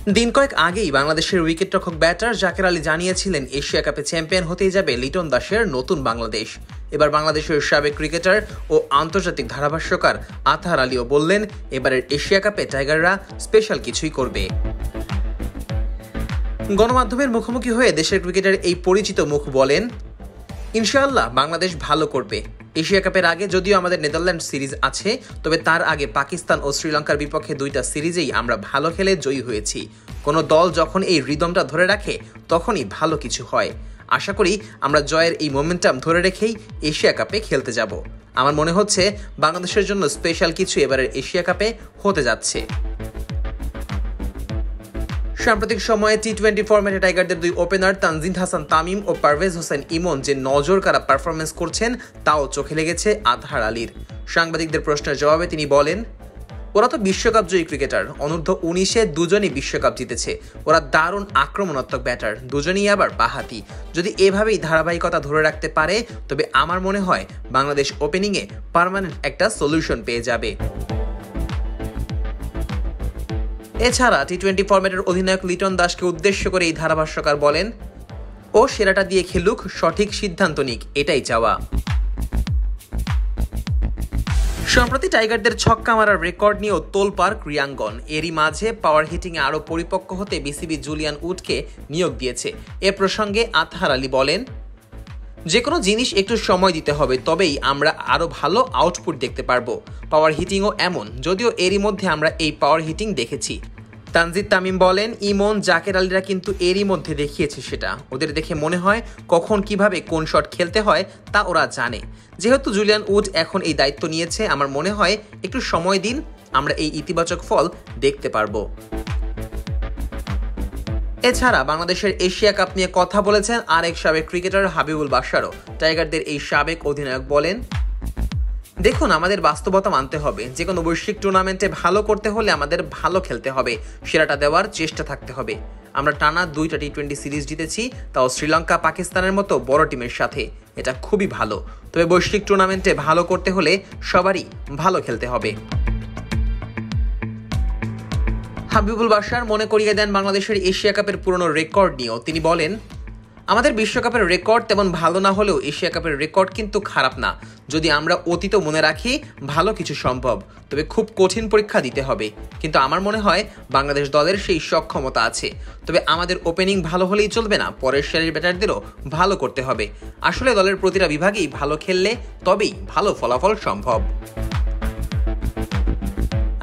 দিন কয়েক আগেই বাংলাদেশের উইকেটরক্ষক ব্যাটার জাকের আলী জানিয়েছিলেন এশিয়া কাপে চ্যাম্পিয়ন হতেই যাবে লিটন দাসের নতুন বাংলাদেশ। এবার বাংলাদেশের সাবেক ক্রিকেটার ও আন্তর্জাতিক ধারাভাষ্যকার আতহার আলীও বললেন এবারের এশিয়া কাপে টাইগাররা স্পেশাল কিছুই করবে। গণমাধ্যমের মুখোমুখি হয়ে দেশের ক্রিকেটের এই পরিচিত মুখ বলেন, ইনশাআল্লাহ বাংলাদেশ ভালো করবে। এশিয়া কাপের আগে যদিও আমাদের নেদারল্যান্ড সিরিজ আছে, তবে তার আগে পাকিস্তান ও শ্রীলঙ্কার বিপক্ষে দুইটা সিরিজেই আমরা ভালো খেলে জয়ী হয়েছি। কোনো দল যখন এই রিদমটা ধরে রাখে তখনই ভালো কিছু হয়। আশা করি আমরা জয়ের এই মোমেন্টাম ধরে রেখেই এশিয়া কাপে খেলতে যাব। আমার মনে হচ্ছে বাংলাদেশের জন্য স্পেশাল কিছু এবারের এশিয়া কাপে হতে যাচ্ছে। সাম্প্রতিক সময়ে টি-20 ফরম্যাটে টাইগারদের দুই ওপেনার তানজিদ হাসান তামিম ও পারভেজ হোসেন ইমন যে নজরকাড়া পারফরমেন্স করছেন তাও চোখে লেগেছে আতহার আলীর। সাংবাদিকদের প্রশ্নের জবাবে তিনি বলেন, ওরা তো বিশ্বকাপ জয়ী ক্রিকেটার, অনূর্ধ্ব 19-এ দুজনই বিশ্বকাপ জিতেছে। ওরা দারুণ আক্রমণাত্মক ব্যাটার, দুজনই আবার বাঁহাতি। যদি এভাবেই ধারাবাহিকতা ধরে রাখতে পারে তবে আমার মনে হয় বাংলাদেশ ওপেনিংয়ে পার্মানেন্ট একটা সলিউশন পেয়ে যাবে। এছাড়া টি-20 ফরম্যাটের অধিনায়ক লিটন দাসকে উদ্দেশ্য করে এই ধারাভাষ্যকার বলেন, ও সেরাটা দিয়ে খেলুক, সঠিক সিদ্ধান্ত নিক, এটাই চাওয়া। সম্প্রতি টাইগারদের ছক্কা মারার রেকর্ড নিয়েও তোলপাড় ক্রীড়াঙ্গন। এরই মাঝে পাওয়ার হিটিংয়ে আরও পরিপক্ক হতে বিসিবি জুলিয়ান উডকে নিয়োগ দিয়েছে। এ প্রসঙ্গে আতহার আলী বলেন, যে কোনো জিনিস একটু সময় দিতে হবে, তবেই আমরা আরও ভালো আউটপুট দেখতে পারবো। পাওয়ার হিটিংও এমন, যদিও এরই মধ্যে আমরা এই পাওয়ার হিটিং দেখেছি। তানজিদ তামিম বলেন, ইমন জাকের আলীরা কিন্তু এরই মধ্যে দেখিয়েছে সেটা। ওদের দেখে মনে হয় কখন কিভাবে কোন শট খেলতে হয় তা ওরা জানে। যেহেতু জুলিয়ান উড এখন এই দায়িত্ব নিয়েছে, আমার মনে হয় একটু সময় দিন, আমরা এই ইতিবাচক ফল দেখতে পারবো। এছাড়া বাংলাদেশের এশিয়া কাপ নিয়ে কথা বলেছেন আরেক সাবেক ক্রিকেটার হাবিবুল বাশারও। টাইগারদের এই সাবেক অধিনায়ক বলেন, দেখুন, আমাদের বাস্তবতা মানতে হবে। যে কোনো বৈশ্বিক টুর্নামেন্টে ভালো করতে হলে আমাদের ভালো খেলতে হবে, সেরাটা দেওয়ার চেষ্টা থাকতে হবে। আমরা টানা 2টা টি-20 সিরিজ জিতেছি, তাও শ্রীলঙ্কা পাকিস্তানের মতো বড় টিমের সাথে। এটা খুবই ভালো, তবে বৈশ্বিক টুর্নামেন্টে ভালো করতে হলে সবারই ভালো খেলতে হবে। হাবিবুল বাশার মনে করিয়ে দেন বাংলাদেশের এশিয়া কাপের পুরনো রেকর্ড নিয়েও। তিনি বলেন, আমাদের বিশ্বকাপের রেকর্ড তেমন ভালো না হলেও এশিয়া কাপের রেকর্ড কিন্তু খারাপ না। যদি আমরা অতীত মনে রাখি, ভালো কিছু সম্ভব, তবে খুব কঠিন পরীক্ষা দিতে হবে। কিন্তু আমার মনে হয় বাংলাদেশ দলের সেই সক্ষমতা আছে। তবে আমাদের ওপেনিং ভালো হলেই চলবে না, পরের সারির ব্যাটারদেরও ভালো করতে হবে। আসলে দলের প্রতিটা বিভাগেই ভালো খেললে তবেই ভালো ফলাফল সম্ভব।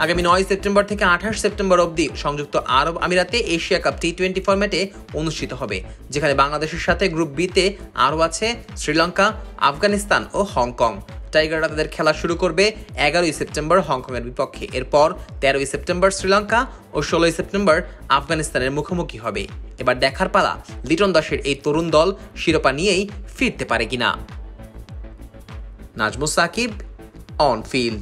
আগামী 9 সেপ্টেম্বর থেকে 28 সেপ্টেম্বর অবধি সংযুক্ত আরব আমিরাতে এশিয়া কাপ টি-20 ফরম্যাটে অনুষ্ঠিত হবে, যেখানে বাংলাদেশের সাথে গ্রুপ বিতে আরও আছে শ্রীলঙ্কা, আফগানিস্তান ও হংকং। টাইগাররা তাদের খেলা শুরু করবে 11 সেপ্টেম্বর হংকংয়ের বিপক্ষে। এরপর 13 সেপ্টেম্বর শ্রীলঙ্কা ও 16 সেপ্টেম্বর আফগানিস্তানের মুখোমুখি হবে। এবার দেখার পালা লিটন দাসের এই তরুণ দল শিরোপা নিয়েই ফিরতে পারে কিনা। Nazmus Sakib, on field.